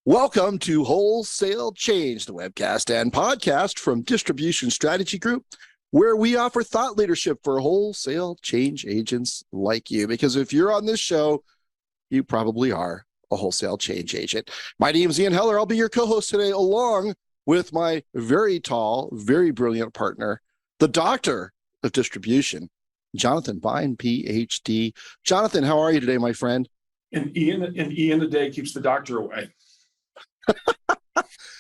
Welcome to Wholesale Change, the webcast and podcast from Distribution Strategy Group, where we offer thought leadership for wholesale change agents like you. Because if you're on this show, you probably are a wholesale change agent. My name is Ian Heller. I'll be your co-host today, along with my very tall, very brilliant partner, the doctor of distribution, Jonathan Bine, PhD. Jonathan, how are you today, my friend? And Ian today keeps the doctor away.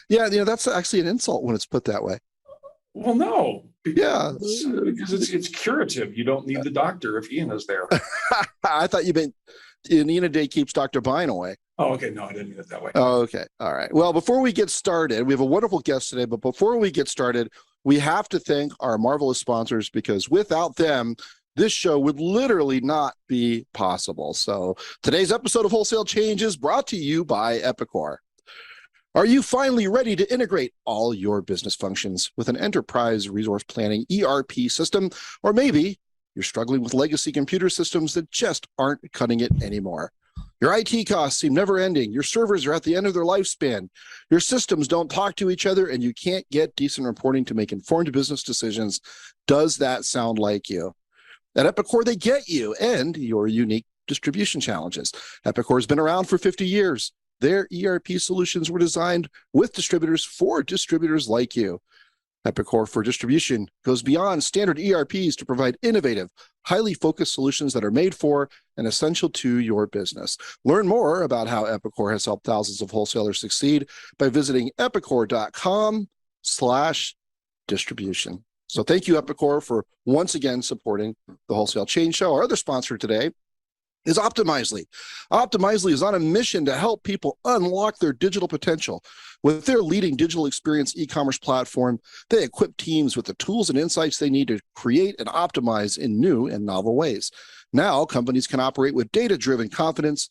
Yeah, that's actually an insult when it's put that way. Well, no. Because it's curative. You don't need the doctor if Ian is there. I thought you meant Ian a day keeps Dr. Bine away. Oh, okay. No, I didn't mean it that way. Oh, okay. All right. Well, before we get started, we have a wonderful guest today, but before we get started, we have to thank our marvelous sponsors, because without them, this show would literally not be possible. So today's episode of Wholesale Change is brought to you by Epicor. Are you finally ready to integrate all your business functions with an enterprise resource planning ERP system? Or maybe you're struggling with legacy computer systems that just aren't cutting it anymore. Your IT costs seem never ending. Your servers are at the end of their lifespan. Your systems don't talk to each other, and you can't get decent reporting to make informed business decisions. Does that sound like you? At Epicor, they get you and your unique distribution challenges. Epicor has been around for 50 years. Their ERP solutions were designed with distributors for distributors like you. Epicor for Distribution goes beyond standard ERPs to provide innovative, highly focused solutions that are made for and essential to your business. Learn more about how Epicor has helped thousands of wholesalers succeed by visiting epicor.com/distribution. So thank you, Epicor, for once again supporting the Wholesale Change Show. Our other sponsor today is Optimizely. Optimizely is on a mission to help people unlock their digital potential. With their leading digital experience e-commerce platform, they equip teams with the tools and insights they need to create and optimize in new and novel ways. Now, companies can operate with data-driven confidence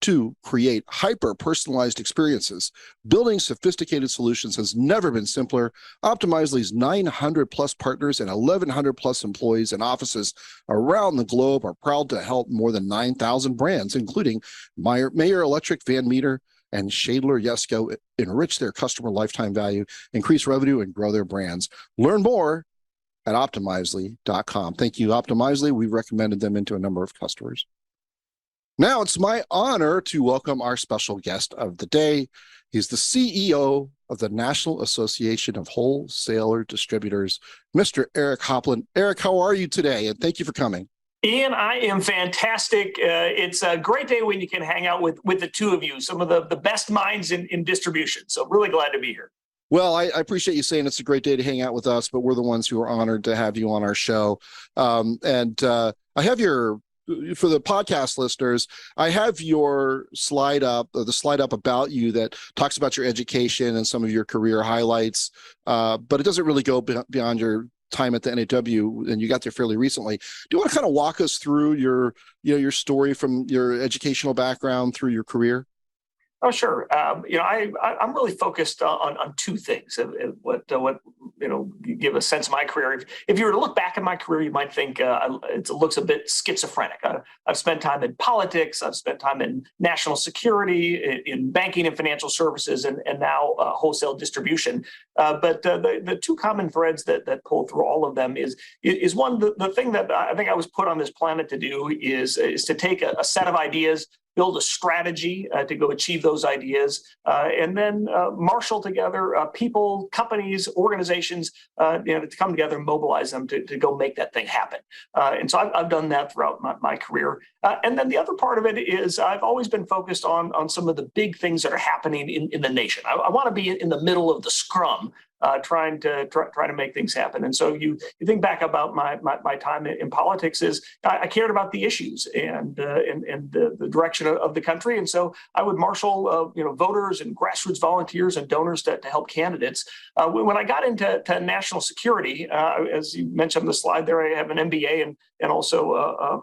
to create hyper-personalized experiences. Building sophisticated solutions has never been simpler. Optimizely's 900-plus partners and 1,100-plus employees and offices around the globe are proud to help more than 9,000 brands, including Mayer Electric, Van Meter, and Shadler Yesco, enrich their customer lifetime value, increase revenue, and grow their brands. Learn more at Optimizely.com. Thank you, Optimizely. We've recommended them into a number of customers. Now it's my honor to welcome our special guest of the day. He's the CEO of the National Association of Wholesaler-Distributors, Mr. Eric Hoplin. Eric, how are you today? And thank you for coming. Ian, I am fantastic. It's a great day when you can hang out with the two of you, some of the best minds in distribution. So really glad to be here. Well, I appreciate you saying it's a great day to hang out with us, but we're the ones who are honored to have you on our show. I have for the podcast listeners, I have your slide up, the slide up about you that talks about your education and some of your career highlights, but it doesn't really go beyond your time at the NAW, and you got there fairly recently. Do you want to kind of walk us through your story from your educational background through your career? Oh, sure. I'm really focused on two things. What give a sense of my career. If you were to look back at my career, you might think it looks a bit schizophrenic. I've spent time in politics. I've spent time in national security, in banking and financial services, and now wholesale distribution. But the two common threads that pull through all of them is one, the thing that I think I was put on this planet to do is to take a set of ideas, build a strategy to go achieve those ideas, and then marshal together people, companies, organizations, to come together and mobilize them to go make that thing happen. And so I've done that throughout my career. And then the other part of it is I've always been focused on some of the big things that are happening in the nation. I want to be in the middle of the scrum, trying to make things happen. And so you think back about my time in politics is I cared about the issues and the direction of the country. And so I would marshal voters and grassroots volunteers and donors to help candidates. When I got into national security, as you mentioned on the slide there, I have an MBA and also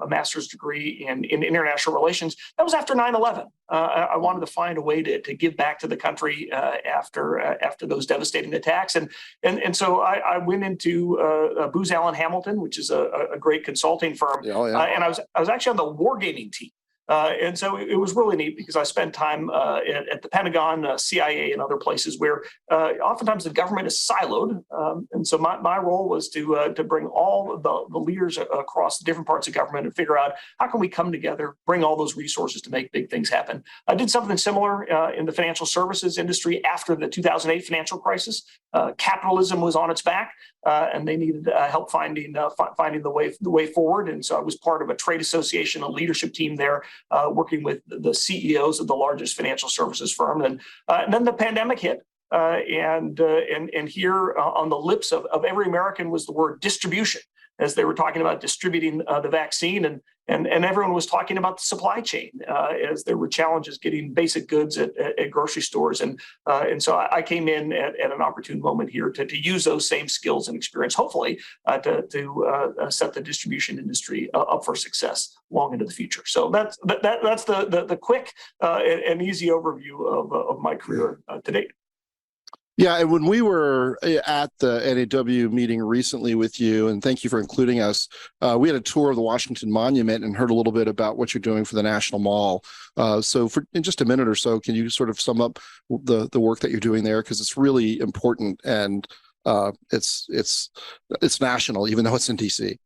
a master's degree in international relations. That was after 9/11. I wanted to find a way to give back to the country after those devastating attacks. And so I went into Booz Allen Hamilton, which is a great consulting firm. Oh, yeah. And I was actually on the wargaming team. And so it was really neat because I spent time at the Pentagon, CIA, and other places where oftentimes the government is siloed. And so my role was to bring all of the leaders across the different parts of government and figure out how can we come together, bring all those resources to make big things happen. I did something similar in the financial services industry after the 2008 financial crisis. Capitalism was on its back, and they needed help finding the way forward. And so I was part of a trade association, a leadership team there, working with the CEOs of the largest financial services firm. And then the pandemic hit. And here on the lips of every American was the word distribution, as they were talking about distributing the vaccine, and everyone was talking about the supply chain as there were challenges getting basic goods at grocery stores, and so I came in at an opportune moment here to use those same skills and experience, hopefully, to set the distribution industry up for success long into the future. So that's the quick and easy overview of my career to date. Yeah, and when we were at the NAW meeting recently with you, and thank you for including us, we had a tour of the Washington Monument and heard a little bit about what you're doing for the National Mall. So in just a minute or so, can you sort of sum up the work that you're doing there? Because it's really important, and it's national, even though it's in D.C.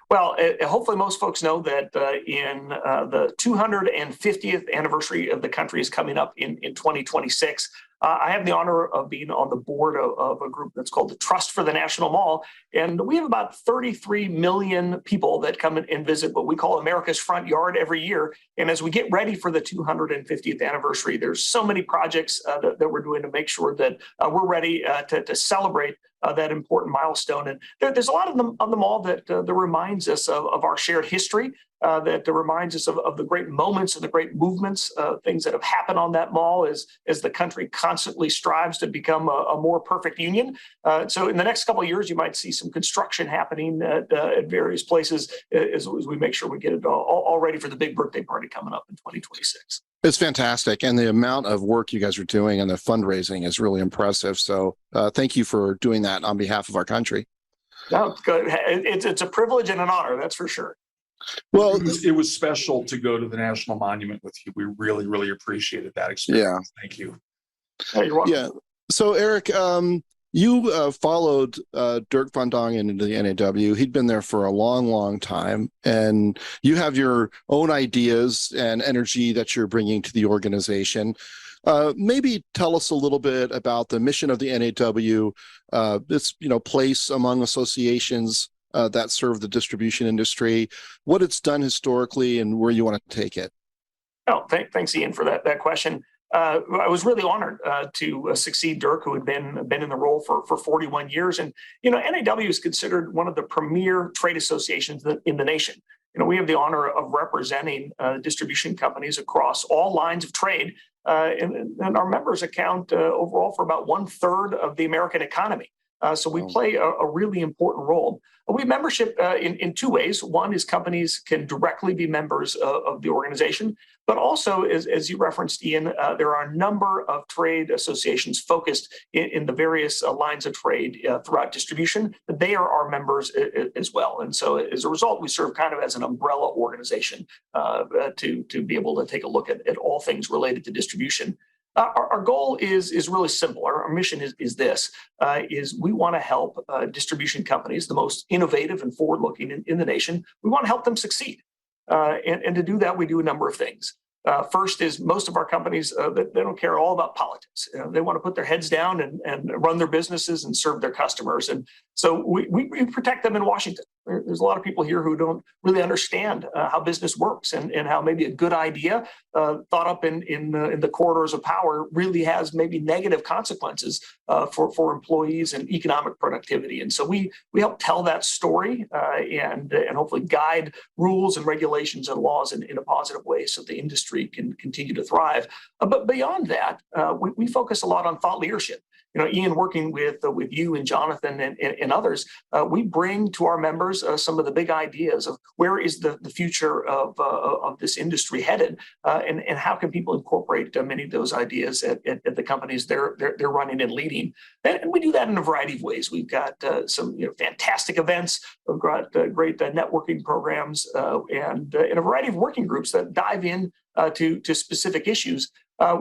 Well, hopefully most folks know that in the 250th anniversary of the country is coming up in 2026. I have the honor of being on the board of a group that's called the Trust for the National Mall. And we have about 33 million people that come and visit what we call America's front yard every year. And as we get ready for the 250th anniversary, there's so many projects that we're doing to make sure that we're ready to celebrate that important milestone. And there's a lot of them on the mall that reminds us of our shared history, that reminds us of the great moments and the great movements, things that have happened on that mall as the country constantly strives to become a more perfect union. So in the next couple of years, you might see some construction happening at various places as we make sure we get it all ready for the big birthday party coming up in 2026. It's fantastic. And the amount of work you guys are doing and the fundraising is really impressive. So thank you for doing that on behalf of our country. No, good. It's a privilege and an honor, that's for sure. Well, it was special to go to the National Monument with you. We really, really appreciated that experience. Yeah. Thank you. You're welcome. Yeah. So Eric, you followed Dirk Van Dongen into the NAW. He'd been there for a long, long time, and you have your own ideas and energy that you're bringing to the organization. Maybe tell us a little bit about the mission of the NAW, its place among associations that serve the distribution industry, what it's done historically, and where you want to take it. Oh, thanks, Ian, for that question. I was really honored to succeed Dirk, who had been in the role for 41 years. And, NAW is considered one of the premier trade associations in the nation. We have the honor of representing distribution companies across all lines of trade. And our members account overall for about 1/3 of the American economy. So we play a really important role. We have membership in two ways. One is companies can directly be members of the organization, but also, as you referenced, Ian, there are a number of trade associations focused in the various lines of trade throughout distribution. They are our members as well. And so as a result, we serve kind of as an umbrella organization to be able to take a look at all things related to distribution. Our goal is really simple. Our mission is this, is we want to help distribution companies, the most innovative and forward-looking in the nation. We want to help them succeed. And to do that, we do a number of things. First is most of our companies, they don't care all about politics. They want to put their heads down and run their businesses and serve their customers. And so we protect them in Washington. There's a lot of people here who don't really understand how business works and how maybe a good idea thought up in the corridors of power really has maybe negative consequences for employees and economic productivity. And so we help tell that story and hopefully guide rules and regulations and laws in a positive way so the industry can continue to thrive. But beyond that, we focus a lot on thought leadership. Ian, working with you and Jonathan and others, we bring to our members members some of the big ideas of where is the future of this industry headed, and how can people incorporate many of those ideas at the companies they're running and leading. And we do that in a variety of ways. We've got some fantastic events. We've got great networking programs and in a variety of working groups that dive in to specific issues.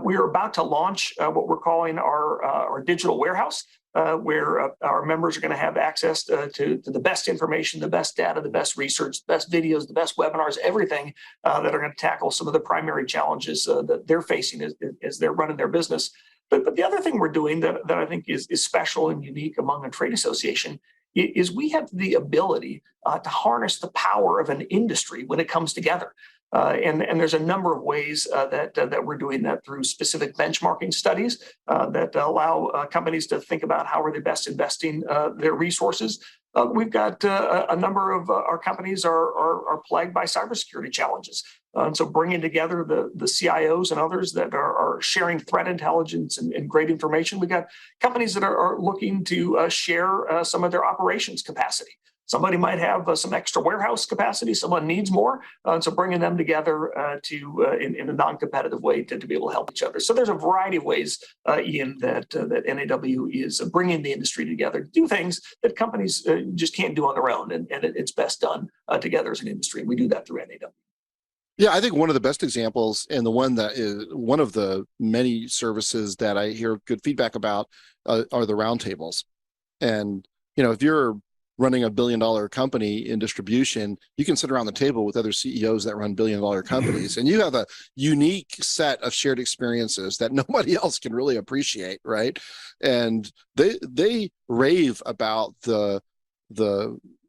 We are about to launch what we're calling our digital warehouse, where our members are going to have access to the best information, the best data, the best research, the best videos, the best webinars, everything that are going to tackle some of the primary challenges that they're facing as they're running their business. But the other thing we're doing that I think is special and unique among a trade association is we have the ability to harness the power of an industry when it comes together. And there's a number of ways that we're doing that through specific benchmarking studies that allow companies to think about how are they best investing their resources. We've got a number of our companies are plagued by cybersecurity challenges. And so bringing together the CIOs and others that are sharing threat intelligence and great information. We've got companies that are looking to share some of their operations capacity. Somebody might have some extra warehouse capacity. Someone needs more. So bringing them together in a non-competitive way to be able to help each other. So there's a variety of ways, Ian, that NAW is bringing the industry together to do things that companies just can't do on their own. And it's best done together as an industry. And we do that through NAW. Yeah, I think one of the best examples, and the one that is one of the many services that I hear good feedback about, are the roundtables. And if you're running $1 billion company in distribution, you can sit around the table with other CEOs that run $1 billion companies, and you have a unique set of shared experiences that nobody else can really appreciate, right? And they rave about the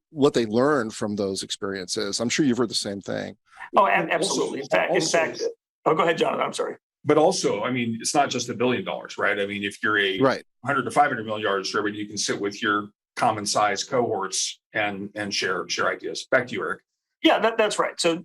what they learned from those experiences. I'm sure you've heard the same thing. Oh, absolutely. In fact, oh, go ahead, Jonathan. I'm sorry. But also, I mean, it's not just $1 billion, right? I mean, if you're a right. $100 to $500 million distributor, you can sit with your common size cohorts and share ideas. Back to you, Eric. Yeah, that's right. So,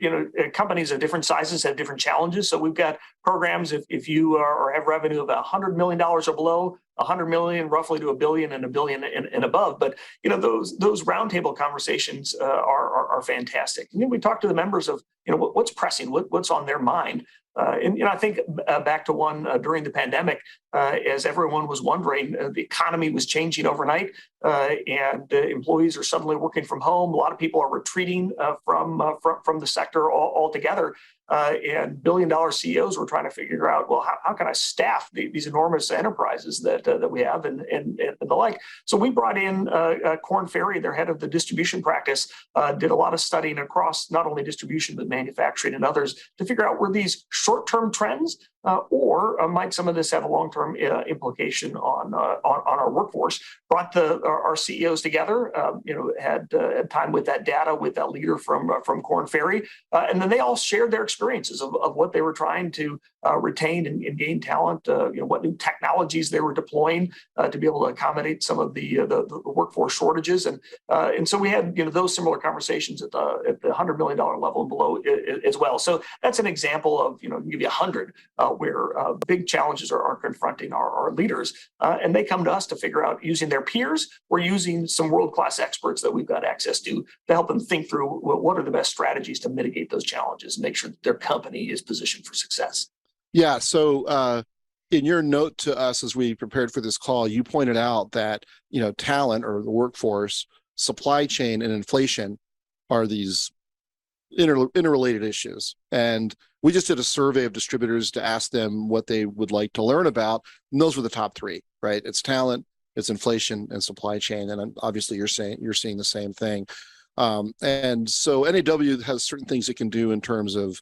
companies of different sizes have different challenges. So we've got programs if you have revenue of $100 million or below, 100 million, roughly to $1 billion and $1 billion and above. But those roundtable conversations are fantastic. And then we talk to the members of what's pressing, what's on their mind. And I think back to one during the pandemic, as everyone was wondering, the economy was changing overnight, and employees are suddenly working from home. A lot of people are retreating from the sector altogether. And billion-dollar CEOs were trying to figure out, well, how can I staff these enormous enterprises that we have and the like? So we brought in Korn Ferry, their head of the distribution practice, did a lot of studying across not only distribution but manufacturing and others to figure out were these short-term trends or might some of this have a long-term implication on our workforce? Brought our CEOs together, had time with that data with that leader from Korn Ferry, and then they all shared their experiences of what they were trying to retain and gain talent. What new technologies they were deploying to be able to accommodate some of the workforce shortages, and so we had those similar conversations at the $100 million level and below as well. So that's an example of give you 100 where big challenges are confronting our leaders, and they come to us to figure out using their peers or using some world-class experts that we've got access to help them think through what are the best strategies to mitigate those challenges and make sure that their company is positioned for success. Yeah. So in your note to us as we prepared for this call, you pointed out that talent or the workforce, supply chain, and inflation are these interrelated issues. And we just did a survey of distributors to ask them what they would like to learn about. And those were the top three, right? It's talent, it's inflation, and supply chain. And obviously you're seeing the same thing. And so NAW has certain things it can do in terms of,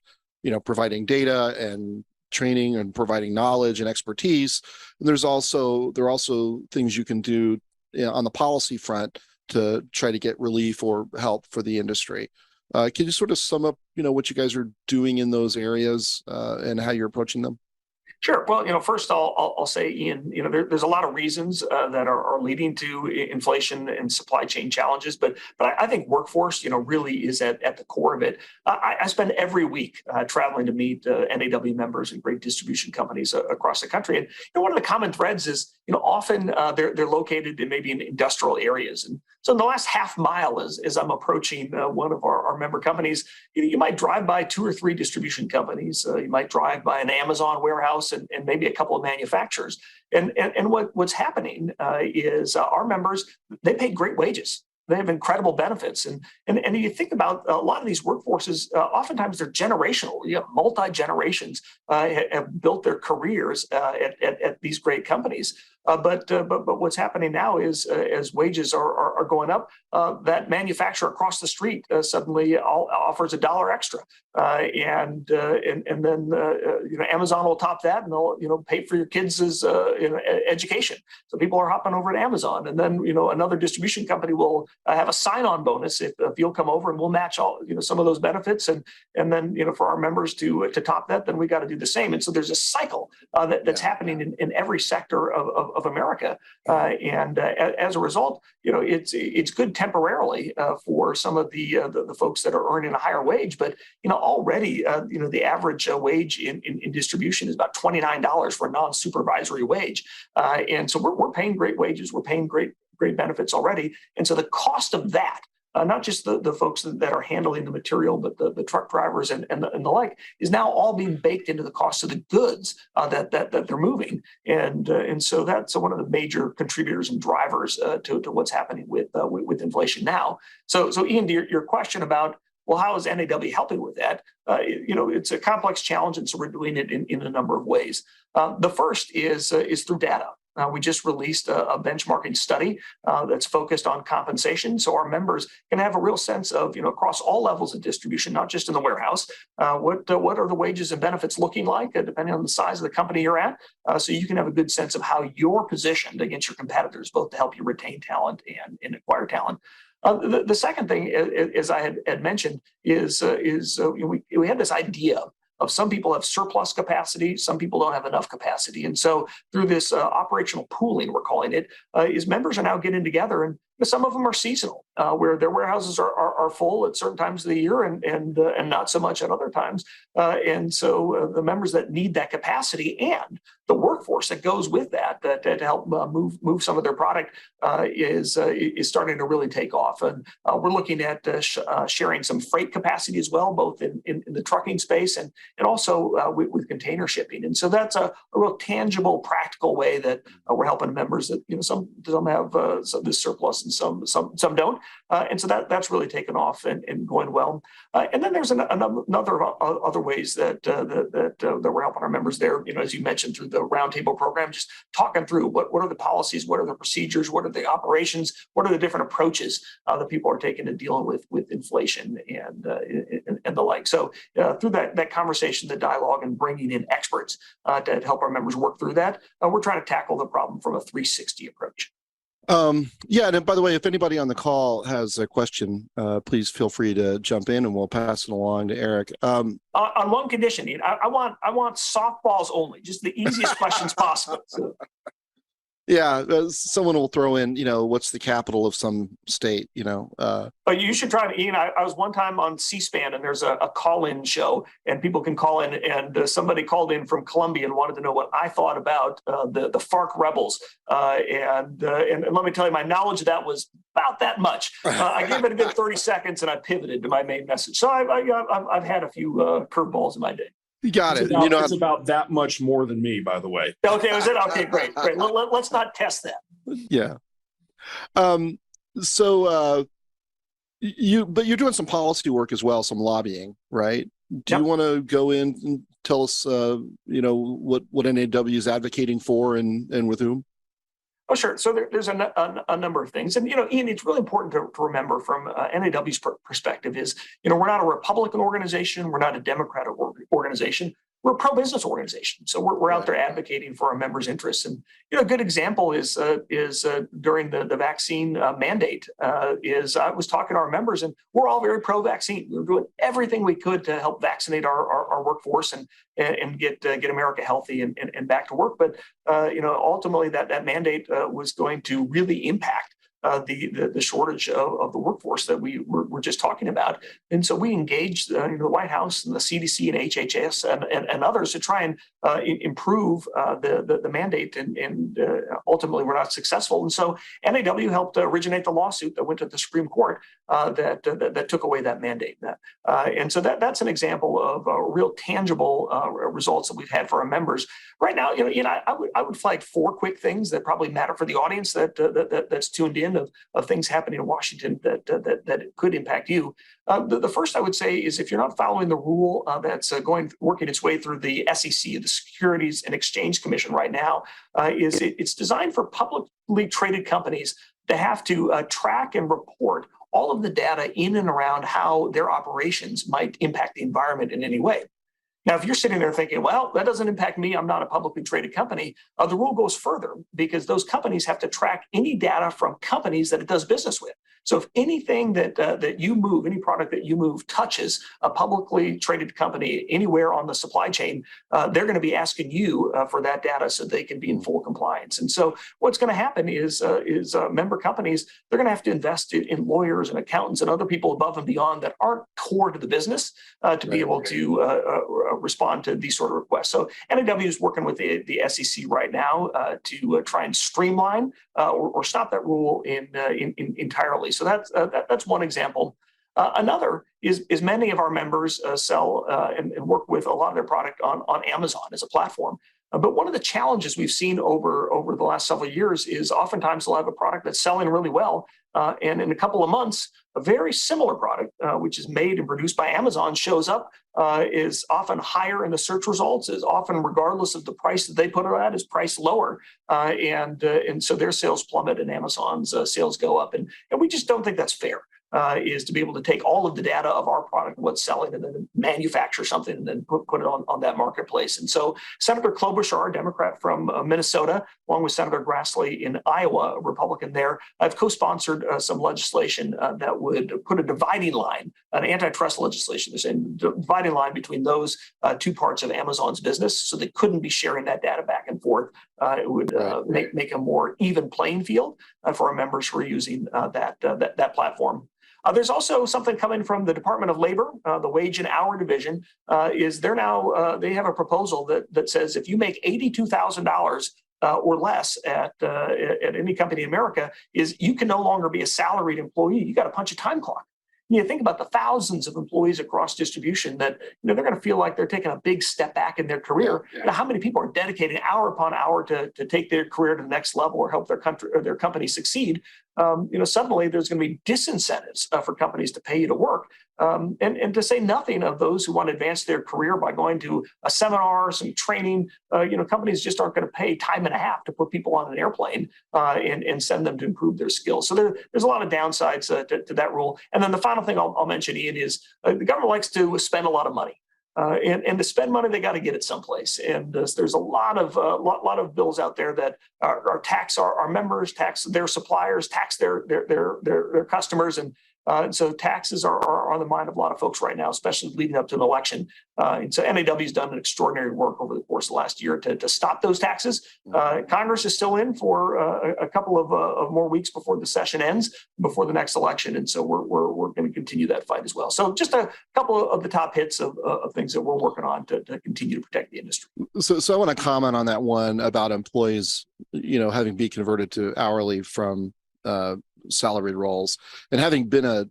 providing data and training and providing knowledge and expertise. And there are also things you can do on the policy front to try to get relief or help for the industry. Can you sort of sum up, what you guys are doing in those areas and how you're approaching them? Sure. Well, first I'll say, Ian, there's a lot of reasons that are leading to inflation and supply chain challenges, but I think workforce, really is at the core of it. I spend every week traveling to meet NAW members and great distribution companies across the country, and one of the common threads is often they're located in maybe in industrial areas. And so in the last half mile, as I'm approaching one of our member companies, you might drive by 2 or 3 distribution companies. You might drive by an Amazon warehouse and maybe a couple of manufacturers. And what's happening is our members, they pay great wages. They have incredible benefits. And you think about a lot of these workforces, oftentimes they're generational. You have multi-generations have built their careers at these great companies. But what's happening now is as wages are going up, that manufacturer across the street suddenly offers $1 extra, and then Amazon will top that, and they'll pay for your kids' education. So people are hopping over to Amazon, and then another distribution company will have a sign-on bonus if you'll come over, and we'll match all some of those benefits, and then for our members to top that, then we got to do the same. And so there's a cycle that's happening in every sector of America, and as a result, it's good temporarily for some of the folks that are earning a higher wage, but already the average wage in distribution is about $29 for a non-supervisory wage, and so we're paying great wages, we're paying great benefits already, and so the cost of that. Not just the folks that are handling the material, but the truck drivers and the like, is now all being baked into the cost of the goods that they're moving, and so that's one of the major contributors and drivers to what's happening with inflation now. So Ian, to your question about, well, how is NAW helping with that? It's a complex challenge, and so we're doing it in a number of ways. The first is through data. We just released a benchmarking study that's focused on compensation, so our members can have a real sense of, across all levels of distribution, not just in the warehouse, what are the wages and benefits looking like, depending on the size of the company you're at, so you can have a good sense of how you're positioned against your competitors, both to help you retain talent and acquire talent. The second thing, as I had mentioned, is we had this idea of some people have surplus capacity, some people don't have enough capacity. And so through this operational pooling, we're calling it, is members are now getting together, and some of them are seasonal, where their warehouses are full at certain times of the year and not so much at other times. And so the members that need that capacity and the workforce that goes with that to help move some of their product is starting to really take off. And we're looking at sharing some freight capacity as well, both in the trucking space and also with container shipping. And so that's a real tangible, practical way that we're helping members that some have this surplus and some don't. And so that's really taken off and going well. And then there's another other ways that we're helping our members there. As you mentioned, through the roundtable program, just talking through what are the policies, what are the procedures, what are the operations, what are the different approaches that people are taking to dealing with inflation and the like. So through that conversation, the dialogue, and bringing in experts to help our members work through that, we're trying to tackle the problem from a 360 approach. Yeah, and by the way, if anybody on the call has a question, please feel free to jump in, and we'll pass it along to Eric. On one condition, Ian, I want softballs only, just the easiest questions possible. So. Yeah, someone will throw in, what's the capital of some state, But you should try it, Ian. I was one time on C-SPAN, and there's a call-in show, and people can call in, and somebody called in from Colombia and wanted to know what I thought about the FARC rebels. And let me tell you, my knowledge of that was about that much. I gave it a good 30 seconds, and I pivoted to my main message. So I've had a few curveballs in my day. You got it. It's about that much more than me, by the way. Okay, was it? Okay, great. Let's not test that. Yeah. So but you're doing some policy work as well, some lobbying, right? Do you want to go in and tell us, what NAW is advocating for and with whom? Oh, sure. So there's a number of things. And, Ian, it's really important to remember from NAW's perspective is, we're not a Republican organization. We're not a Democratic organization. We're a pro-business organization. So we're out there advocating for our members' interests. And, a good example is during the vaccine mandate is I was talking to our members, and we're all very pro-vaccine. We were doing everything we could to help vaccinate our workforce and get America healthy and back to work. But, ultimately that mandate was going to really impact the shortage of the workforce that we're just talking about. And so we engaged the White House and the CDC and HHS and others to try and improve the mandate, and ultimately we're not successful. And so NAW helped originate the lawsuit that went to the Supreme Court that took away that mandate. And so that's an example of real tangible results that we've had for our members. Right now, I would flag four quick things that probably matter for the audience that's tuned in of things happening in Washington that could impact you. The first I would say is, if you're not following the rule that's working its way through the SEC, the Securities and Exchange Commission right now, it's designed for publicly traded companies to have to track and report all of the data in and around how their operations might impact the environment in any way. Now, if you're sitting there thinking, well, that doesn't impact me, I'm not a publicly traded company, the rule goes further, because those companies have to track any data from companies that it does business with. So if anything that you move, any product that you move touches a publicly traded company anywhere on the supply chain, they're going to be asking you for that data so they can be in full compliance. And so what's going to happen is member companies, they're going to have to invest in lawyers and accountants and other people above and beyond that aren't core to the business to be able to respond to these sort of requests. So NAW is working with the SEC right now to try and streamline or stop that rule entirely. So that's one example. Another is many of our members sell and work with a lot of their product on Amazon as a platform. But one of the challenges we've seen over the last several years is oftentimes they'll have a product that's selling really well, and in a couple of months, a very similar product, which is made and produced by Amazon, shows up, is often higher in the search results, is often, regardless of the price that they put it at, is priced lower, and so their sales plummet and Amazon's sales go up, and we just don't think that's fair. Is to be able to take all of the data of our product, what's selling, and then manufacture something and then put it on that marketplace. And so Senator Klobuchar, a Democrat from Minnesota, along with Senator Grassley in Iowa, a Republican there, have co-sponsored some legislation that would put a dividing line, an antitrust legislation. There's a dividing line between those two parts of Amazon's business, so they couldn't be sharing that data back and forth. It would make a more even playing field for our members who are using that platform. There's also something coming from the Department of Labor, the Wage and Hour Division. They have a proposal that says if you make $82,000 or less at any company in America, you can no longer be a salaried employee. You got to punch a time clock. You think about the thousands of employees across distribution that they're going to feel like they're taking a big step back in their career. Now, how many people are dedicating hour upon hour to take their career to the next level or help their country or their company succeed? Suddenly there's going to be disincentives for companies to pay you to work, and to say nothing of those who want to advance their career by going to a seminar, some training. Companies just aren't going to pay time and a half to put people on an airplane and send them to improve their skills. So there's a lot of downsides to that rule. And then the final thing I'll mention, Ian, is the government likes to spend a lot of money. And to spend money, they got to get it someplace. And there's a lot of bills out there that are tax our members, tax their suppliers, tax their customers, and so taxes are on the mind of a lot of folks right now, especially leading up to an election. And so NAW has done an extraordinary work over the course of the last year to stop those taxes. Congress is still in for a couple of more weeks before the session ends, before the next election. And so we're going to continue that fight as well. So just a couple of the top hits of things that we're working on to continue to protect the industry. So I want to comment on that one about employees, having be converted to hourly from salaried roles, and having been a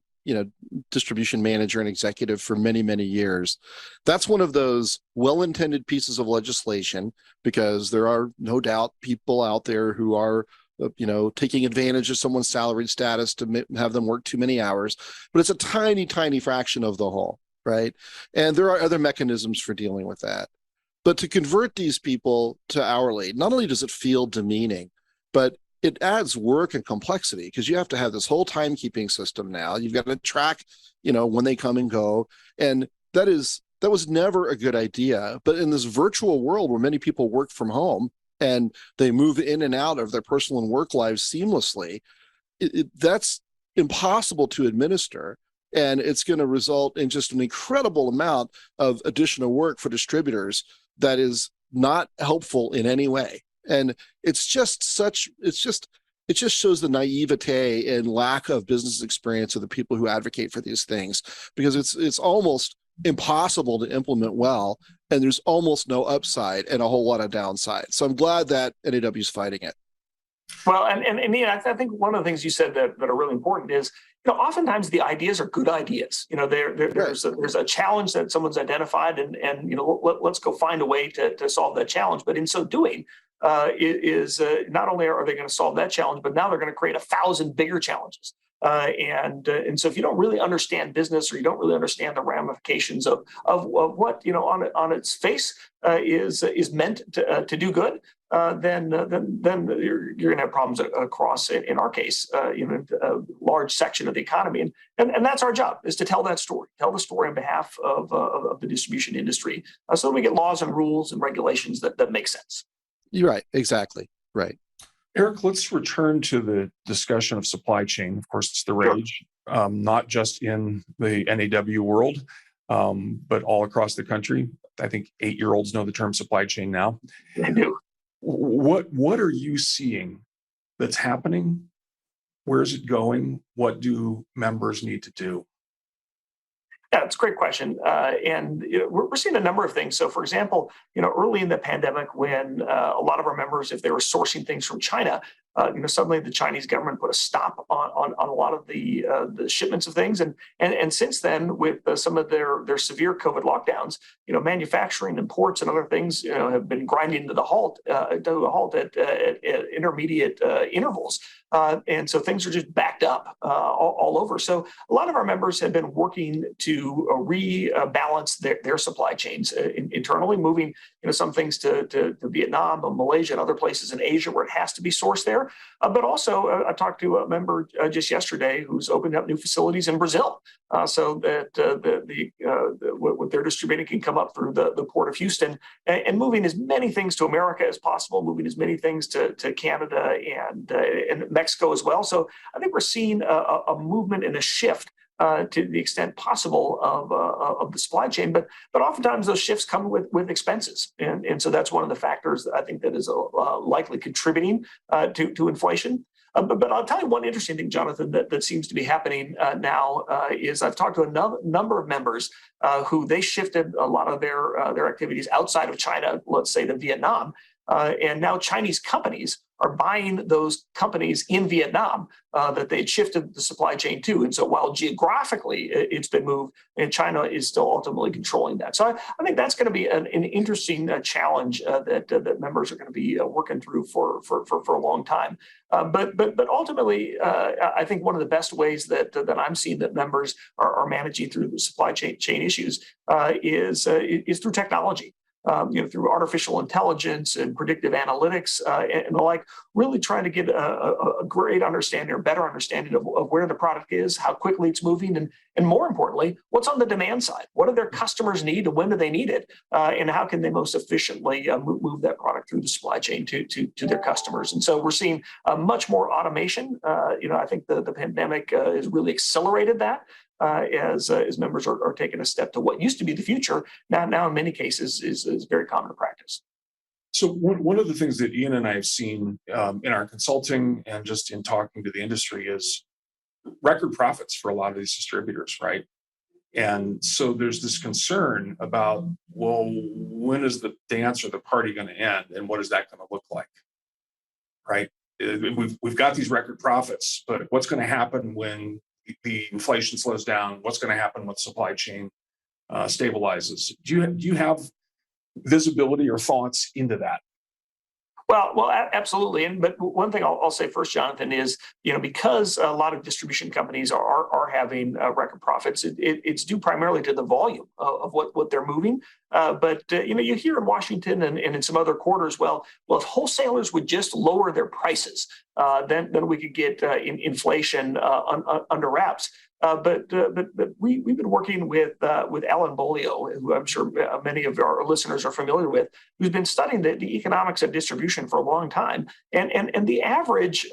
distribution manager and executive for many, many years. That's one of those well-intended pieces of legislation, because there are no doubt people out there who are taking advantage of someone's salaried status to have them work too many hours, but it's a tiny, tiny fraction of the whole, right? And there are other mechanisms for dealing with that. But to convert these people to hourly, not only does it feel demeaning, but it adds work and complexity, because you have to have this whole timekeeping system now. You've got to track, when they come and go. And that was never a good idea. But in this virtual world where many people work from home and they move in and out of their personal and work lives seamlessly, that's impossible to administer. And it's going to result in just an incredible amount of additional work for distributors that is not helpful in any way. And it's just it just shows the naivete and lack of business experience of the people who advocate for these things, because it's almost impossible to implement well, and there's almost no upside and a whole lot of downside. So I'm glad that NAW is fighting it. Well, and Ian, I think one of the things you said that are really important is, oftentimes the ideas are good ideas. There's a challenge that someone's identified, and let's go find a way to solve that challenge. But in so doing, not only are they going to solve that challenge, but now they're going to create 1,000 bigger challenges. And so if you don't really understand business, or you don't really understand the ramifications of what on its face is meant to do good, then you're going to have problems across, in our case, a large section of the economy, and that's our job, is to tell the story on behalf of the distribution industry, so that we get laws and rules and regulations that make sense. You're right, exactly right. Eric, let's return to the discussion of supply chain. Of course, it's the rage, not just in the NAW world, but all across the country. I think 8-year-olds know the term supply chain now. They do. What are you seeing that's happening? Where is it going? What do members need to do? Yeah, it's a great question. And we're seeing a number of things. So, for example, early in the pandemic, when a lot of our members, if they were sourcing things from China, suddenly the Chinese government put a stop on a lot of the shipments of things. And since then, with some of their severe COVID lockdowns, manufacturing and ports and other things, have been grinding to a halt at intermediate intervals. And so things are just backed up all over. So a lot of our members have been working to rebalance their supply chains internally, moving some things to Vietnam, Malaysia, and other places in Asia where it has to be sourced there. But also, I talked to a member just yesterday who's opened up new facilities in Brazil, so that what they're distributing can come up through the port of Houston, and moving as many things to America as possible, moving as many things to Canada and Mexico as well. So I think we're seeing a movement and a shift to the extent possible of the supply chain, but oftentimes those shifts come with expenses, and so that's one of the factors that I think that is likely contributing to inflation. But I'll tell you one interesting thing, Jonathan, that seems to be happening now is I've talked to a number of members who they shifted a lot of their activities outside of China, let's say to Vietnam, and now Chinese companies are buying those companies in Vietnam that they had shifted the supply chain to. And so while geographically it's been moved, and China is still ultimately controlling that. So I think that's going to be an interesting challenge that members are going to be working through for a long time. But ultimately, I think one of the best ways that I'm seeing that members are managing through the supply chain issues is through technology. Through artificial intelligence and predictive analytics and the like, really trying to get a great understanding or better understanding of where the product is, how quickly it's moving, and more importantly, what's on the demand side. What do their customers need, and when do they need it, and how can they most efficiently move that product through the supply chain to their customers. And so we're seeing much more automation. I think the pandemic has really accelerated that. As members are taking a step to what used to be the future, now in many cases is very common practice. So one of the things that Ian and I have seen in our consulting and just in talking to the industry is record profits for a lot of these distributors, right? And so there's this concern about, well, when is the dance or the party going to end, and what is that going to look like, right? We've got these record profits, but what's going to happen when the inflation slows down? What's going to happen when supply chain stabilizes? Do you have visibility or thoughts into that? Well, absolutely. But one thing I'll say first, Jonathan, is because a lot of distribution companies are having record profits, it's due primarily to the volume of what they're moving. But you hear in Washington and in some other quarters, well, if wholesalers would just lower their prices, then we could get inflation under wraps. But we've been working with Alan Bolio, who I'm sure many of our listeners are familiar with, who's been studying the economics of distribution for a long time. And the average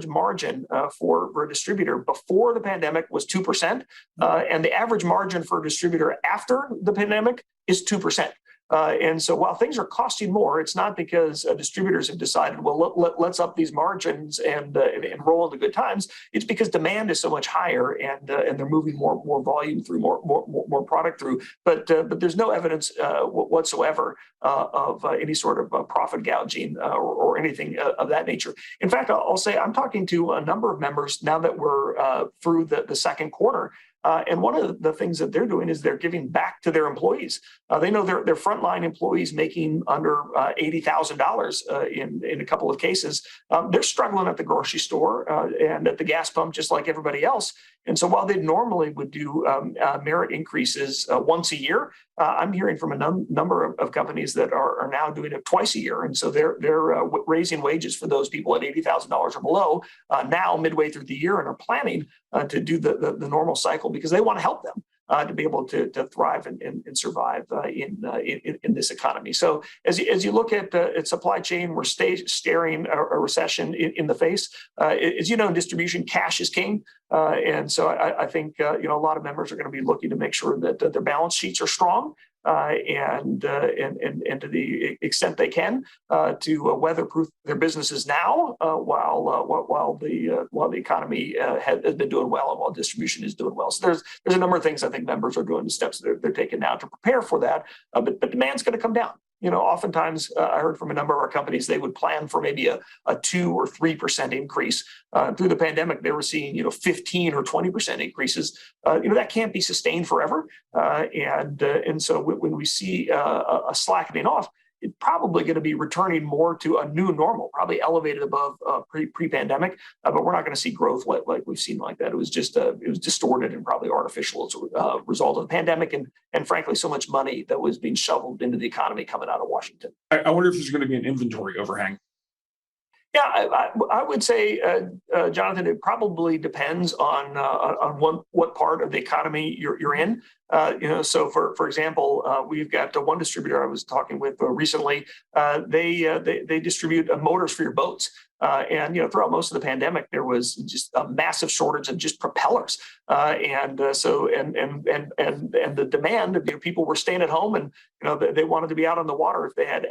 margin for a distributor before the pandemic was 2%, and the average margin for a distributor after the pandemic is 2%. And so while things are costing more, it's not because distributors have decided, well, let's up these margins and roll into good times. It's because demand is so much higher, and they're moving more volume through, more product through. But there's no evidence whatsoever of any sort of profit gouging or anything of that nature. In fact, I'll say I'm talking to a number of members now that we're through the second quarter. And one of the things that they're doing is they're giving back to their employees. They know their frontline employees making under $80,000 in a couple of cases. They're struggling at the grocery store and at the gas pump, just like everybody else. And so while they normally would do merit increases once a year, I'm hearing from a number of companies that are now doing it twice a year. And so they're raising wages for those people at $80,000 or below now midway through the year, and are planning to do the normal cycle because they want to help them to be able to thrive and survive in this economy. So as you look at supply chain, we're staring a recession in the face. As you know, in distribution, cash is king. And so I think a lot of members are going to be looking to make sure that their balance sheets are strong, and to the extent they can to weatherproof their businesses now while the economy has been doing well and while distribution is doing well. So there's a number of things I think members are doing, the steps they're taking now to prepare for that. But demand's going to come down. Oftentimes I heard from a number of our companies, they would plan for maybe a 2 or 3% increase. Through the pandemic, they were seeing 15 or 20% increases. That can't be sustained forever. And so when we see a slackening off, it's probably going to be returning more to a new normal, probably elevated above pre-pandemic, but we're not going to see growth like we've seen like that. It was just it was distorted and probably artificial as a result of the pandemic, and frankly, so much money that was being shoveled into the economy coming out of Washington. I wonder if there's going to be an inventory overhang. Yeah, I would say, Jonathan, it probably depends on what part of the economy you're in. So for example, we've got one distributor I was talking with recently. They distribute motors for your boats. And throughout most of the pandemic, there was just a massive shortage of just propellers, and the demand of people were staying at home, and they wanted to be out on the water if they had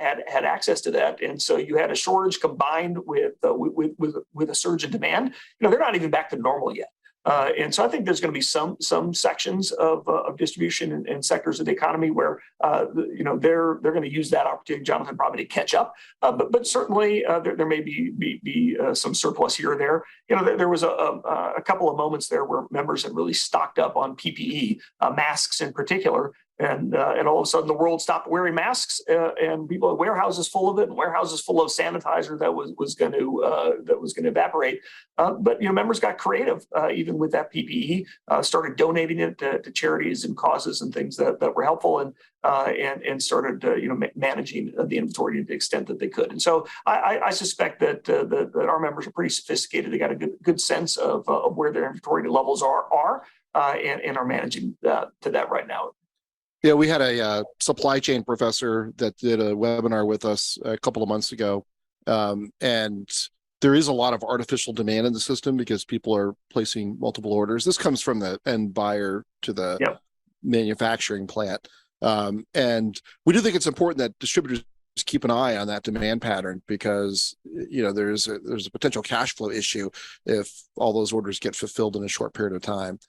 access to that, and so you had a shortage combined with a surge in demand. They're not even back to normal yet. And so I think there's going to be some sections of distribution and sectors of the economy where they're going to use that opportunity, Jonathan, probably to catch up. But certainly there may be some surplus here or there. There was a couple of moments there where members had really stocked up on PPE, masks in particular. And all of a sudden, the world stopped wearing masks, and people had warehouses full of it, and warehouses full of sanitizer that was going to evaporate. But members got creative, even with that PPE, started donating it to charities and causes and things that were helpful, and started managing the inventory to the extent that they could. And so I suspect that our members are pretty sophisticated. They got a good sense of where their inventory levels are and are managing to that right now. Yeah, we had a supply chain professor that did a webinar with us a couple of months ago. And there is a lot of artificial demand in the system because people are placing multiple orders. This comes from the end buyer to the manufacturing plant. And we do think it's important that distributors keep an eye on that demand pattern because, there's a potential cash flow issue if all those orders get fulfilled in a short period of time.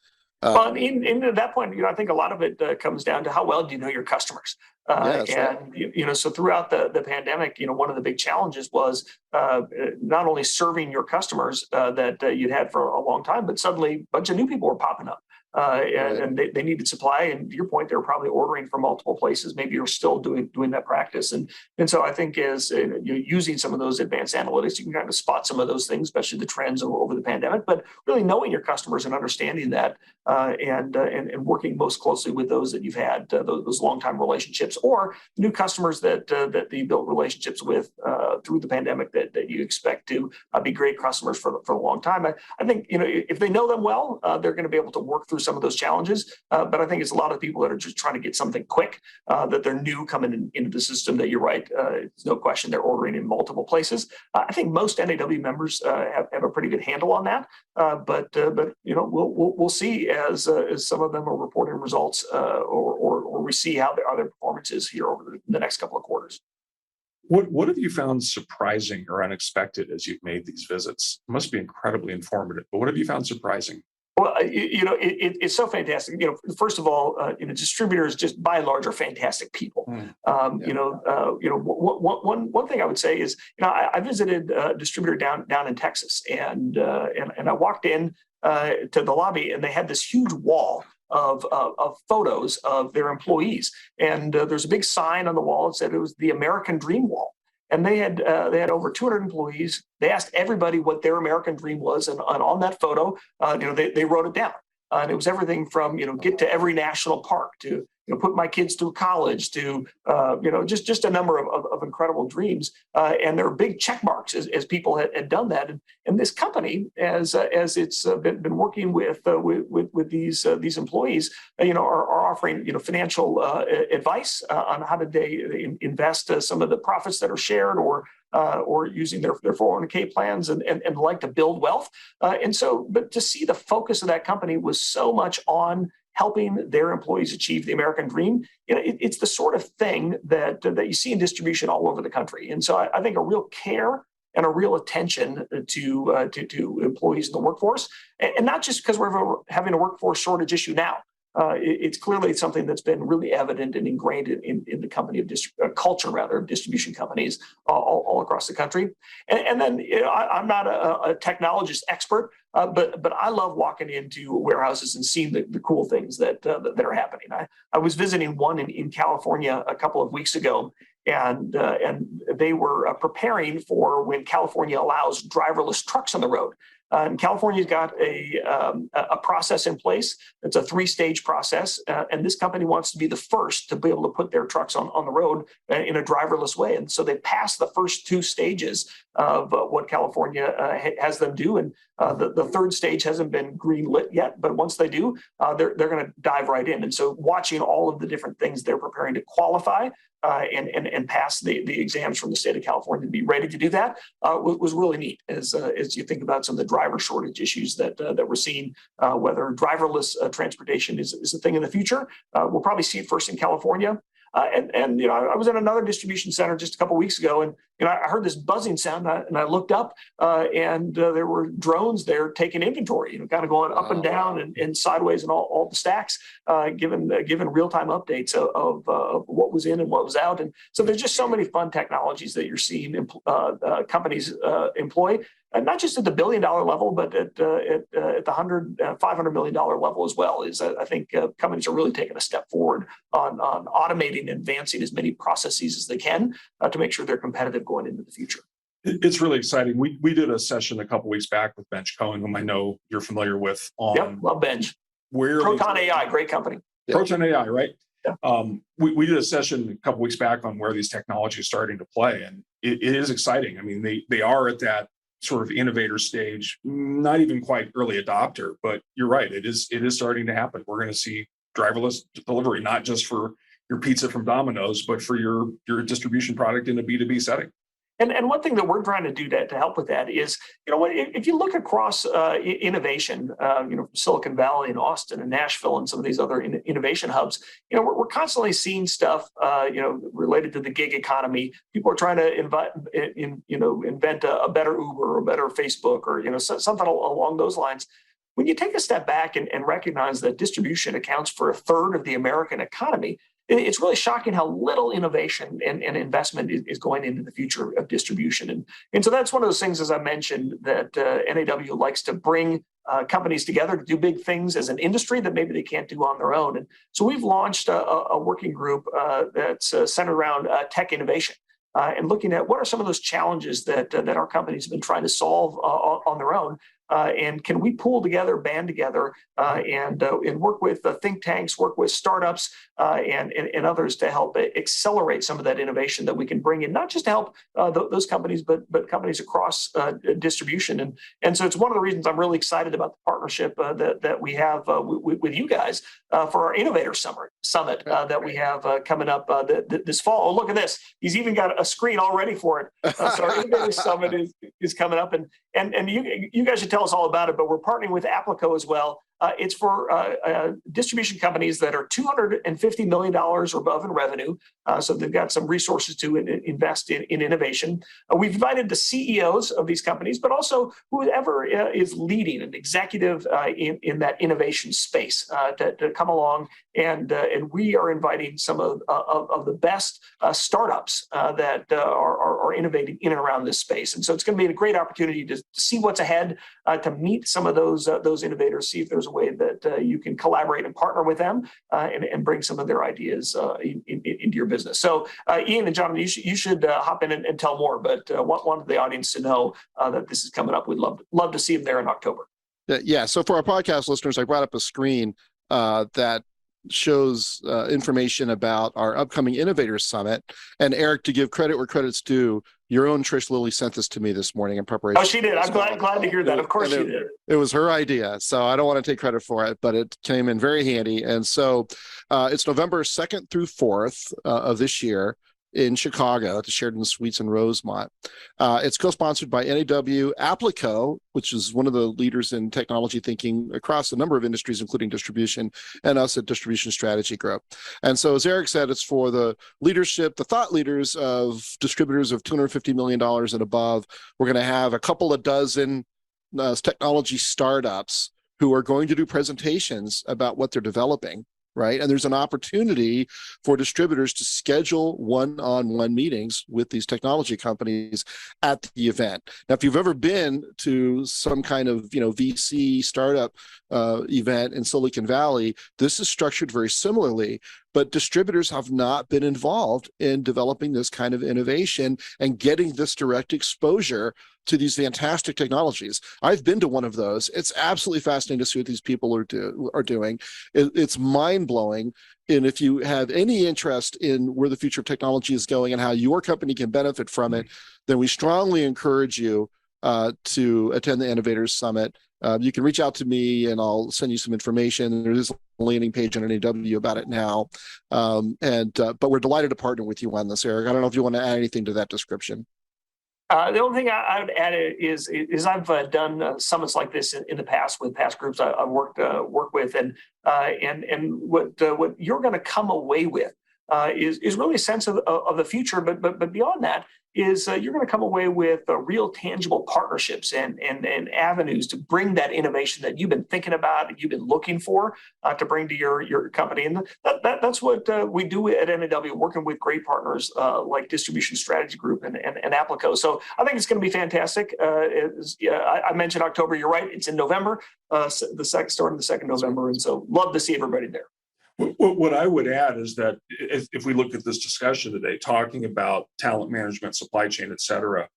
Well, in that point, I think a lot of it comes down to how well do you know your customers. So throughout the pandemic, one of the big challenges was not only serving your customers that you'd had for a long time, but suddenly a bunch of new people were popping up. And they needed supply, and to your point, they were probably ordering from multiple places. Maybe you're still doing that practice, and so I think as using some of those advanced analytics, you can kind of spot some of those things, especially the trends over the pandemic. But really knowing your customers and understanding that, and working most closely with those that you've had those long-time relationships, or new customers that you built relationships with through the pandemic that you expect to be great customers for a long time. I think if they know them well, they're going to be able to work through some of those challenges. But I think it's a lot of people that are just trying to get something quick, that they're new coming into the system, that you're right. It's no question they're ordering in multiple places. I think most NAW members have a pretty good handle on that. But we'll see as some of them are reporting results, or we see how their performance is here over the next couple of quarters. What have you found surprising or unexpected as you've made these visits? It must be incredibly informative, but what have you found surprising? Well, it's so fantastic. First of all, distributors just by and large are fantastic people. One thing I would say is, I visited a distributor down in Texas, and I walked in to the lobby, and they had this huge wall of photos of their employees, and there's a big sign on the wall that said it was the American Dream Wall. And they had over 200 employees. They asked everybody what their American dream was, and on that photo, they wrote it down. And it was everything from get to every national park to put my kids through college to just a number of incredible dreams. And there are big check marks as people had done that. And this company, as it's been working with these employees, are offering financial advice on how did they invest some of the profits that are shared, or using their 401k plans and like to build wealth. But to see the focus of that company was so much on helping their employees achieve the American dream. It's the sort of thing that you see in distribution all over the country. And so I think a real care and a real attention to employees in the workforce, and not just because we're having a workforce shortage issue now. It's clearly something that's been really evident and ingrained in the company of culture, rather, of distribution companies all across the country. And then I'm not a technologist expert, but I love walking into warehouses and seeing the cool things that are happening. I was visiting one in California a couple of weeks ago, and they were preparing for when California allows driverless trucks on the road. And California's got a process in place. It's a 3-stage process, and this company wants to be the first to be able to put their trucks on the road in a driverless way. And so they passed the first 2 stages of what California has them do, and the 3rd stage hasn't been green lit yet. But once they do, they're going to dive right in. And so watching all of the different things they're preparing to qualify and pass the exams from the state of California to be ready to do that was really neat. As you think about some of the driver shortage issues that we're seeing, whether driverless transportation is a thing in the future, we'll probably see it first in California. And I was in another distribution center just a couple of weeks ago, and I heard this buzzing sound, and I looked up, and there were drones there taking inventory, kind of going up and down and sideways and all the stacks, given real-time updates of what was in and what was out. And so there's just so many fun technologies that you're seeing companies employ. And not just at the $1 billion level, but at the $500 million level as well. I think companies are really taking a step forward on automating and advancing as many processes as they can to make sure they're competitive going into the future. It's really exciting. We did a session a couple of weeks back with Bench Cohen, whom I know you're familiar with. Yep, love Bench. Proton AI, great company. Proton AI, right? Yeah. We did a session a couple of weeks back on where these technologies are starting to play, and it is exciting. I mean, they are at that sort of innovator stage, not even quite early adopter, but you're right. It is starting to happen. We're going to see driverless delivery, not just for your pizza from Domino's, but for your distribution product in a B2B setting. And one thing that we're trying to do to help with that is, if you look across innovation, Silicon Valley and Austin and Nashville and some of these other innovation hubs, we're constantly seeing stuff, related to the gig economy. People are trying to invent a better Uber or a better Facebook or, something along those lines. When you take a step back and recognize that distribution accounts for 1/3 of the American economy, it's really shocking how little innovation and investment is going into the future of distribution. And so that's one of those things, as I mentioned, that NAW likes to bring companies together to do big things as an industry that maybe they can't do on their own. And so we've launched a working group that's centered around tech innovation. And looking at what are some of those challenges that our companies have been trying to solve on their own, and can we pull together, band together, and work with think tanks, work with startups, and others to help accelerate some of that innovation that we can bring in, not just to help those companies, but companies across distribution. And so it's one of the reasons I'm really excited about the partnership that we have with you guys for our Innovator Summit that we have coming up this fall. Oh, look at this. He's even got a screen already for it. So our Innovator Summit is coming up, and you guys should tell us all about it, but we're partnering with Applico as well. It's for distribution companies that are $250 million or above in revenue. So they've got some resources to invest in innovation. We've invited the CEOs of these companies, but also whoever is leading an executive in that innovation space to come along. And we are inviting some of the best startups that are innovating in and around this space. And so it's going to be a great opportunity to see what's ahead, to meet some of those innovators, see if there's a way that you can collaborate and partner with them and bring some of their ideas into your business. So Ian and Jonathan, you should hop in and tell more, but want the audience to know that this is coming up. We'd love to see them there in October. Yeah. So for our podcast listeners, I brought up a screen that shows information about our upcoming Innovators Summit. And Eric, to give credit where credit's due, your own Trish Lilly sent this to me this morning in preparation. Oh, she did. I'm glad to hear that. Of course she did. It was her idea, so I don't want to take credit for it, but it came in very handy. And so it's November 2nd through 4th of this year in Chicago at the Sheraton Suites in Rosemont. It's co-sponsored by NAW, Applico, which is one of the leaders in technology thinking across a number of industries, including distribution, and us at Distribution Strategy Group. And so, as Eric said, it's for the leadership, the thought leaders of distributors of $250 million and above. We're going to have a couple of dozen technology startups who are going to do presentations about what they're developing. Right. And there's an opportunity for distributors to schedule one-on-one meetings with these technology companies at the event. Now, if you've ever been to some kind of, VC startup event in Silicon Valley, this is structured very similarly, but distributors have not been involved in developing this kind of innovation and getting this direct exposure to these fantastic technologies. I've been to one of those. It's absolutely fascinating to see what these people are doing. It's mind-blowing. And if you have any interest in where the future of technology is going and how your company can benefit from it, then we strongly encourage you to attend the Innovators Summit. You can reach out to me and I'll send you some information. There is a landing page on NAW about it now. But we're delighted to partner with you on this, Eric. I don't know if you want to add anything to that description. The only thing I would add is I've done summits like this in the past with past groups I've worked with, and what you're going to come away with is really a sense of the future, but beyond that is you're going to come away with real tangible partnerships and avenues to bring that innovation that you've been thinking about and you've been looking for to bring to your company. And that's what we do at NAW, working with great partners like Distribution Strategy Group and Applico. So I think it's going to be fantastic. I mentioned October. You're right. It's in November, starting the 2nd November. And so love to see everybody there. What I would add is that if we look at this discussion today, talking about talent management, supply chain, et cetera,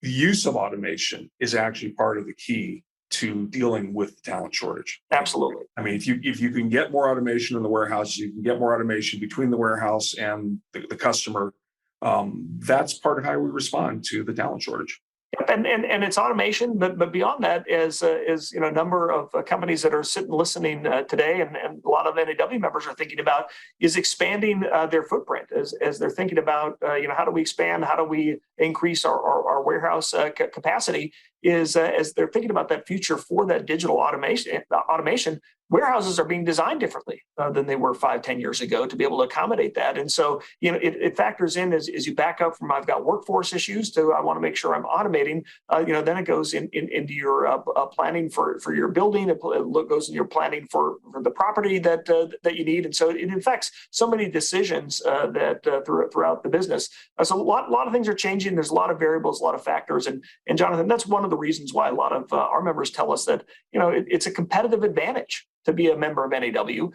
the use of automation is actually part of the key to dealing with the talent shortage. Absolutely. I mean, if you can get more automation in the warehouse, you can get more automation between the warehouse and the customer. That's part of how we respond to the talent shortage. And it's automation, but beyond that is a number of companies that are sitting listening today, and a lot of NAW members are thinking about is expanding their footprint as they're thinking about how do we expand, how do we increase our warehouse capacity, is as they're thinking about that future for that digital automation. Warehouses are being designed differently than they were 5-10 years ago to be able to accommodate that. And so, it factors in as you back up from I've got workforce issues to I want to make sure I'm automating, then it goes into your planning for your building. It goes in your planning for the property that you need. And so it affects so many decisions that throughout the business. So a lot of things are changing. There's a lot of variables, a lot of factors. And Jonathan, that's one of the reasons why a lot of our members tell us that, it's a competitive advantage to be a member of NAW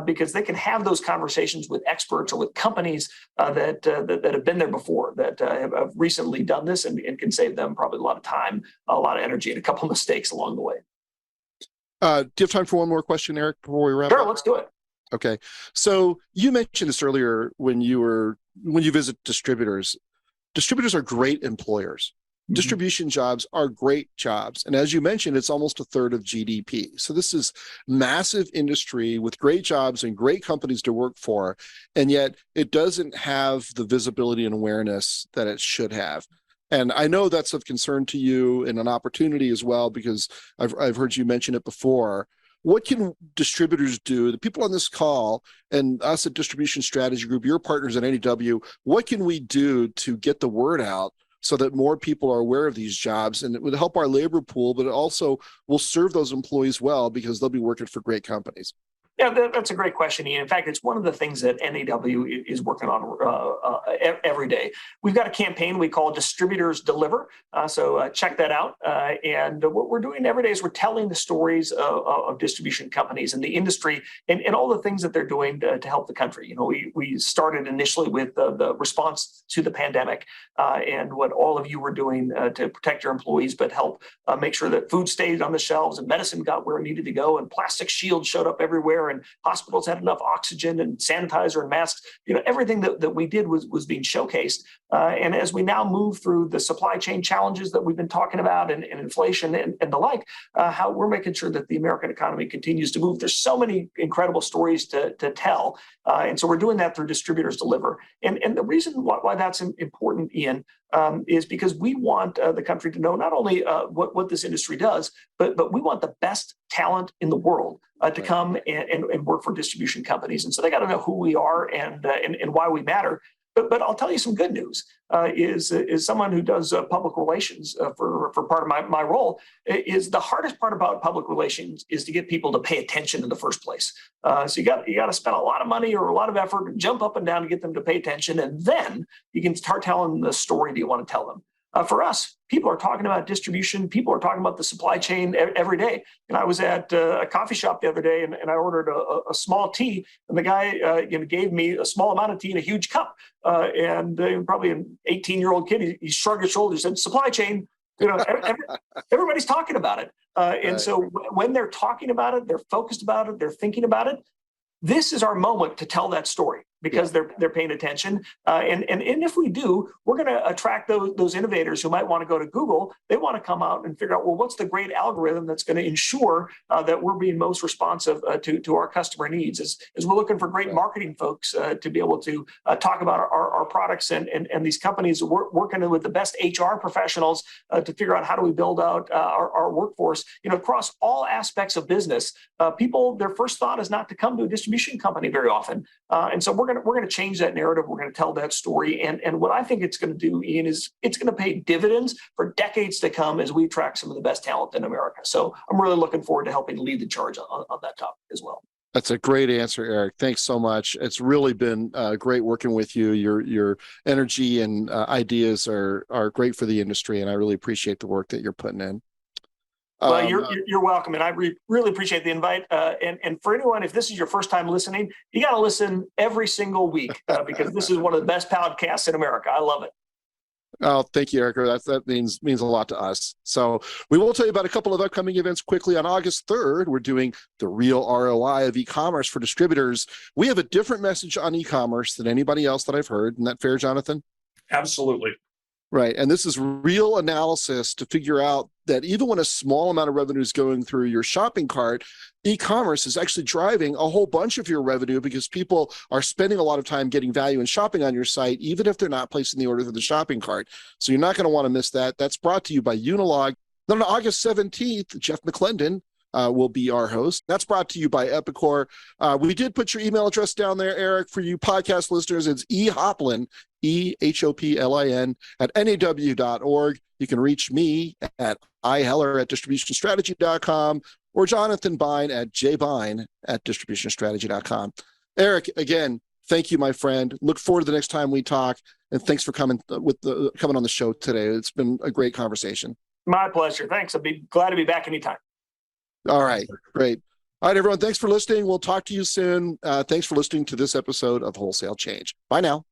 because they can have those conversations with experts or with companies that have been there before, that have recently done this and can save them probably a lot of time, a lot of energy, and a couple of mistakes along the way. Do you have time for one more question, Eric, before we wrap Sure, up? let's do it. Okay. So you mentioned this earlier when you visit distributors. Distributors are great employers. Mhm. Distribution jobs are great jobs. And as you mentioned, it's almost a third of GDP. So this is massive industry with great jobs and great companies to work for. And yet it doesn't have the visibility and awareness that it should have. And I know that's of concern to you and an opportunity as well, because I've heard you mention it before. What can distributors do, the people on this call and us at Distribution Strategy Group, your partners at NAW, what can we do to get the word out so that more people are aware of these jobs? And it would help our labor pool, but it also will serve those employees well because they'll be working for great companies. Yeah, that's a great question, Ian. In fact, it's one of the things that NAW is working on every day. We've got a campaign we call Distributors Deliver, so check that out. And what we're doing every day is we're telling the stories of distribution companies and the industry and all the things that they're doing to help the country. You know, we started initially with the response to the pandemic and what all of you were doing to protect your employees, but help make sure that food stayed on the shelves and medicine got where it needed to go and plastic shields showed up everywhere and hospitals had enough oxygen and sanitizer and masks. You know, everything that we did was being showcased. And as we now move through the supply chain challenges that we've been talking about and inflation and the like, how we're making sure that the American economy continues to move. There's so many incredible stories to tell. And so we're doing that through Distributors Deliver. And the reason why that's important, Ian, is because we want the country to know not only what this industry does, but we want the best talent in the world to come and work for distribution companies. And so they got to know who we are and why we matter. But I'll tell you some good news. Is someone who does public relations for part of my role, is the hardest part about public relations is to get people to pay attention in the first place. So you got to spend a lot of money or a lot of effort and jump up and down to get them to pay attention, and then you can start telling them the story that you want to tell them. For us, people are talking about distribution. People are talking about the supply chain every day. And I was at a coffee shop the other day, and I ordered a small tea, and the guy gave me a small amount of tea in a huge cup. And probably an 18-year-old kid, he shrugged his shoulders and said, "Supply chain." You know, everybody's talking about it. And so when they're talking about it, they're focused about it, they're thinking about it. This is our moment to tell that story because they're paying attention. And if we do, we're going to attract those innovators who might want to go to Google. They want to come out and figure out, well, what's the great algorithm that's going to ensure that we're being most responsive to our customer needs? As we're looking for great marketing folks to be able to talk about our products and these companies working with the best HR professionals to figure out how do we build out our workforce. You know, across all aspects of business, people, their first thought is not to come to a distribution company very often. And so we're going to change that narrative. We're going to tell that story. And what I think it's going to do, Ian, is it's going to pay dividends for decades to come as we attract some of the best talent in America. So I'm really looking forward to helping lead the charge on that topic as well. That's a great answer, Eric. Thanks so much. It's really been great working with you. Your energy and ideas are great for the industry, and I really appreciate the work that you're putting in. Well, you're welcome, and I really appreciate the invite. And for anyone, if this is your first time listening, you got to listen every single week because this is one of the best podcasts in America. I love it. Oh, thank you, Eric. That means a lot to us. So we will tell you about a couple of upcoming events quickly. On August 3rd, we're doing the real ROI of e-commerce for distributors. We have a different message on e-commerce than anybody else that I've heard. Isn't that fair, Jonathan? Absolutely. Right. And this is real analysis to figure out that even when a small amount of revenue is going through your shopping cart, e-commerce is actually driving a whole bunch of your revenue because people are spending a lot of time getting value and shopping on your site, even if they're not placing the order through the shopping cart. So you're not going to want to miss that. That's brought to you by Unilog. Then on August 17th, Jeff McClendon will be our host. That's brought to you by Epicor. We did put your email address down there, Eric, for you podcast listeners. It's ehoplin, EHOPLIN @NAW.org. You can reach me at iheller@distributionstrategy.com or Jonathan Bine at jbine@distributionstrategy.com. Eric, again, thank you, my friend. Look forward to the next time we talk. And thanks for coming on the show today. It's been a great conversation. My pleasure. Thanks. I'd be glad to be back anytime. All right, great. All right, everyone. Thanks for listening. We'll talk to you soon. Thanks for listening to this episode of Wholesale Change. Bye now.